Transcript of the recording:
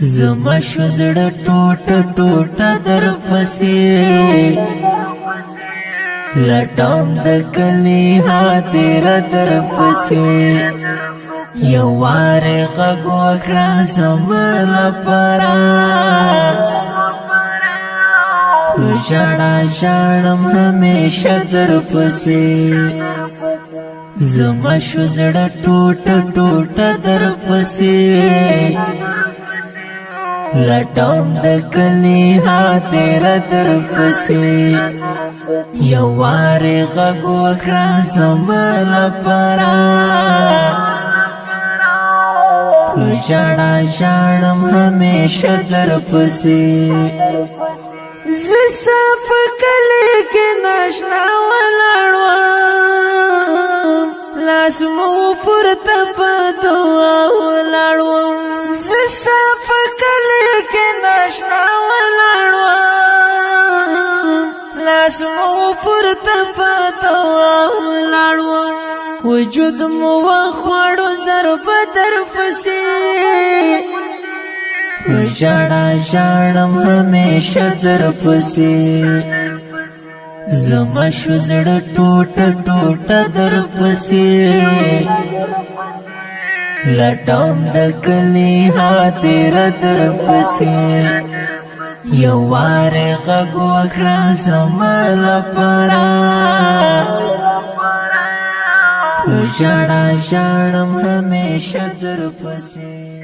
زما شو زړه ټوټه ټوټه در پسې لټوم د کلی خاطره در پسې یو وار غږ وکړه زما لپاره په ژړا ژاړم همیشه در پسې زما شو زړه ټوټه ټوټه در پسې لټوم د کلی خاطره در پسې یو وار غږ وکړه زما لپاره په ژړا ژاړم همیشه در پسې زه ستا په کلی کې ناشنا ولاړ وم لاس مو پورته په دعا ولاړ وم زه ستا په کلی کې ناشنا ولاړ وم لاس مو پورته په دعا ولاړ وم وجود مو وخوړو ضربه در پسې په ژړا ژاړم همیشه در پسې زما شو زړه ټوټه ټوټه در پسې لټوم د کلی خاطره در پسې یو وار غږ وکړه زما لپاره په ژړا ژاړم همیشه در پسې